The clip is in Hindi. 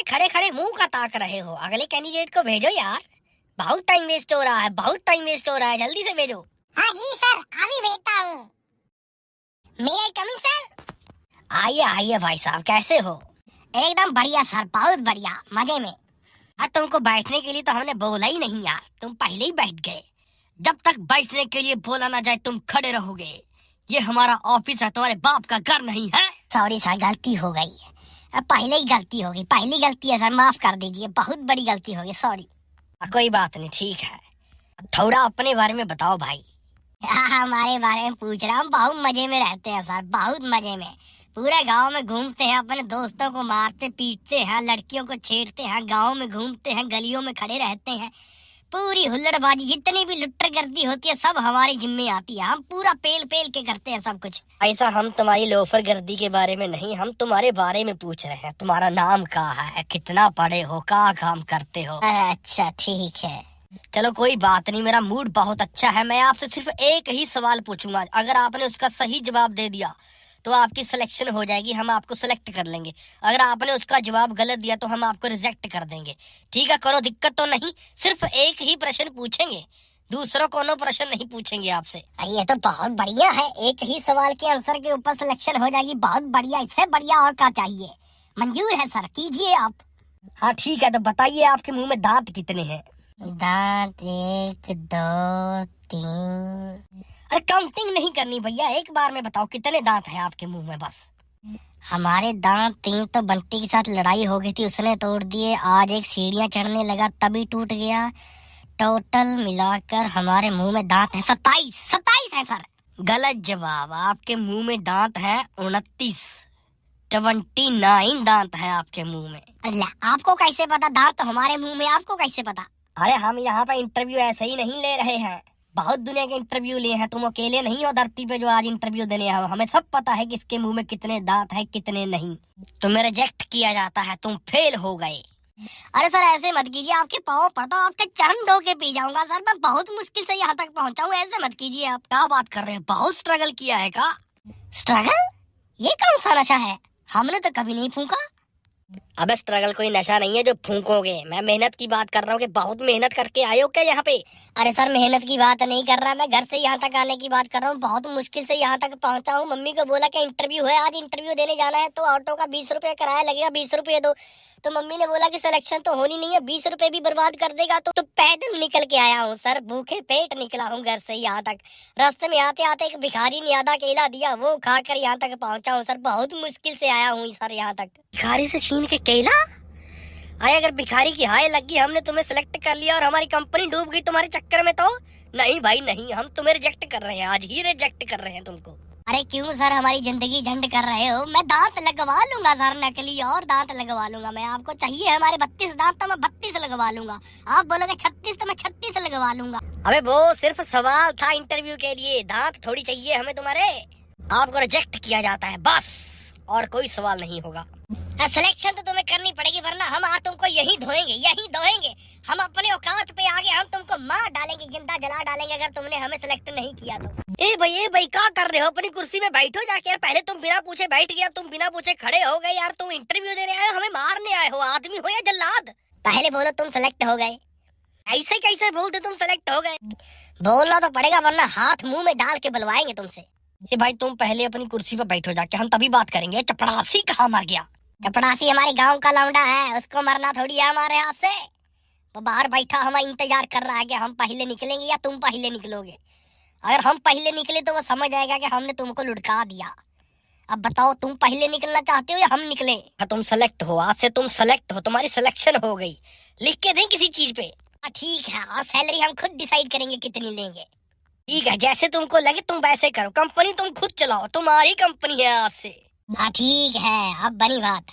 खड़े खड़े मुंह का ताक रहे हो? अगले कैंडिडेट को भेजो यार, बहुत टाइम वेस्ट हो रहा है, बहुत टाइम वेस्ट हो रहा है, जल्दी से भेजो। हाँ जी सर, अभी भेजता हूँ। मे आई कमिंग सर? आइए आइए भाई साहब, कैसे हो? एकदम बढ़िया सर, बहुत बढ़िया, मजे में। तुमको बैठने के लिए तो हमने बोला ही नहीं यार, तुम पहले ही बैठ गए। जब तक बैठने के लिए बोला ना जाए तुम खड़े रहोगे। ये हमारा ऑफिस है, तुम्हारे बाप का घर नहीं है। सॉरी सर, गलती हो गई। पहले ही गलती होगी, पहली गलती है सर, माफ कर दीजिए, बहुत बड़ी गलती होगी, सॉरी। कोई बात नहीं, ठीक है। थोड़ा अपने बारे में बताओ भाई। हमारे बारे में पूछ रहा हूँ, बहुत मजे में रहते हैं सर, बहुत मजे में। पूरे गांव में घूमते हैं, अपने दोस्तों को मारते पीटते हैं, लड़कियों को छेड़ते हैं, गांव में घूमते हैं, गलियों में खड़े रहते हैं। पूरी हुल्लड़बाजी, जितनी भी लुट्टर गर्दी होती है सब हमारी जिम्मे आती है। हम पूरा पेल पेल के करते हैं सब कुछ। ऐसा हम तुम्हारी लोफर गर्दी के बारे में नहीं, हम तुम्हारे बारे में पूछ रहे हैं। तुम्हारा नाम क्या है, कितना पढ़े हो, क्या काम करते हो? अच्छा ठीक है, चलो कोई बात नहीं, मेरा मूड बहुत अच्छा है। मैं आपसे सिर्फ एक ही सवाल पूछूंगा, अगर आपने उसका सही जवाब दे दिया तो आपकी सिलेक्शन हो जाएगी, हम आपको सिलेक्ट कर लेंगे। अगर आपने उसका जवाब गलत दिया तो हम आपको रिजेक्ट कर देंगे। ठीक है, करो, दिक्कत तो नहीं। सिर्फ एक ही प्रश्न पूछेंगे, दूसरा कोनो प्रश्न नहीं पूछेंगे आपसे। ये तो बहुत बढ़िया है, एक ही सवाल के आंसर के ऊपर सिलेक्शन हो जाएगी, बहुत बढ़िया। इससे बढ़िया और क्या चाहिए? मंजूर है सर, कीजिए आप। हाँ ठीक है, तो बताइए आपके मुंह में दांत कितने हैं? दांत 1 2 3। अरे काउंटिंग नहीं करनी भैया, एक बार में बताओ कितने दांत हैं आपके मुंह में बस। हमारे दांत 3 तो बंटी के साथ लड़ाई हो गई थी, उसने तोड़ दिए। आज एक सीढ़ियाँ चढ़ने लगा तभी टूट गया। टोटल मिलाकर हमारे मुंह में दांत है 27 है सर। गलत जवाब, आपके मुंह में दांत है 29। 29 दांत है आपके मुंह में। अल्लाह, आपको कैसे पता? दांत तो हमारे मुंह में, आपको कैसे पता? अरे हम यहाँ पे इंटरव्यू ऐसे ही नहीं ले रहे हैं, बहुत दुनिया के इंटरव्यू लिए हैं। तुम अकेले नहीं हो धरती पे जो आज इंटरव्यू देने आओ। हमें सब पता है कि इसके मुंह में कितने दांत हैं कितने नहीं। तुम्हें रिजेक्ट किया जाता है, तुम फेल हो गए। अरे सर ऐसे मत कीजिए, आपके पाँव पड़ता हूँ, आपके चरण धो के पी जाऊंगा सर। मैं बहुत मुश्किल से यहाँ तक पहुँचा हूँ, ऐसे मत कीजिए आप। क्या बात कर रहे हैं, बहुत स्ट्रगल किया है का? स्ट्रगल? ये कौन सा नशा है? हमने तो कभी नहीं फूंका। अबे स्ट्रगल कोई नशा नहीं है जो फूकोगे, मैं मेहनत की बात कर रहा हूँ कि बहुत मेहनत करके आए हो क्या यहाँ पे? अरे सर मेहनत की बात नहीं कर रहा, मैं घर से यहाँ तक आने की बात कर रहा हूँ। बहुत मुश्किल से यहाँ तक पहुँचा हूँ। मम्मी को बोला कि इंटरव्यू है, आज इंटरव्यू देने जाना है, तो ऑटो का 20 रुपये किराया लगेगा, 20 रुपये दो। तो मम्मी ने बोला कि सिलेक्शन तो होनी नहीं है, 20 रुपए भी बर्बाद कर देगा। तो पैदल निकल के आया हूँ सर, भूखे पेट निकला हूँ घर से यहाँ तक। रास्ते में आते आते एक भिखारी ने आधा केला दिया, वो खाकर यहाँ तक पहुँचा हूँ सर। बहुत मुश्किल से आया हूँ सर यहाँ तक। भिखारी से छीन के केला? अरे अगर भिखारी की हाय लगी, हमने तुम्हें सिलेक्ट कर लिया और हमारी कंपनी डूब गई तुम्हारे चक्कर में, तो नहीं भाई नहीं, हम तुम्हें रिजेक्ट कर रहे हैं, आज ही रिजेक्ट कर रहे हैं तुमको। अरे क्यों सर हमारी जिंदगी झंड कर रहे हो? मैं दांत लगवा लूंगा सर, नकली और दांत लगवा लूंगा मैं। आपको चाहिए हमारे 32 दांत तो मैं 32 लगवा लूंगा। आप बोलोगे 36 तो मैं 36 लगवा लूंगा। अबे वो सिर्फ सवाल था इंटरव्यू के लिए, दांत थोड़ी चाहिए हमें तुम्हारे। आपको रिजेक्ट किया जाता है बस, और कोई सवाल नहीं होगा। सिलेक्शन तो तुम्हें करनी पड़ेगी, वरना हम तुमको यही धोएंगे, यही धोएंगे। हम अपने औकात पे आगे, हम तुमको मार डालेंगे, जिंदा जला डालेंगे अगर तुमने हमें सिलेक्ट नहीं किया तो। ए भाई क्या कर रहे हो? अपनी कुर्सी में बैठो जाके यार। पहले तुम बिना पूछे बैठ गया, तुम बिना पूछे खड़े हो गए यार। तुम इंटरव्यू देने आए हो, हमें मारने आए हो? आदमी हो या जल्लाद? पहले बोलो तुम सिलेक्ट हो गए। ऐसे कैसे बोलते तुम सिलेक्ट हो गए? बोलना तो पड़ेगा, वरना हाथ मुंह में डाल के बुलवाएंगे तुमसे। ये भाई तुम पहले अपनी कुर्सी पर बैठो जाके, हम तभी बात करेंगे। चपड़ासी कहाँ मर गया? चपड़ासी हमारे गांव का लौंडा है, उसको मरना थोड़ी है हमारे हाथ से। वो बाहर बैठा हमें इंतजार कर रहा है कि हम पहले निकलेंगे या तुम पहले निकलोगे। अगर हम पहले निकले तो वो समझ आएगा कि हमने तुमको लुढ़का दिया। अब बताओ, तुम पहले निकलना चाहते हो या हम निकले? तुम सेलेक्ट हो, आज से तुम सेलेक्ट हो, तुम्हारी सिलेक्शन हो गई। लिख के दें किसी चीज पे? ठीक है, और सैलरी हम खुद डिसाइड करेंगे कितनी लेंगे। ठीक है, जैसे तुमको लगे तुम वैसे करो। कंपनी तुम खुद चलाओ, तुम्हारी कंपनी है आज से। ठीक है, अब बनी बात।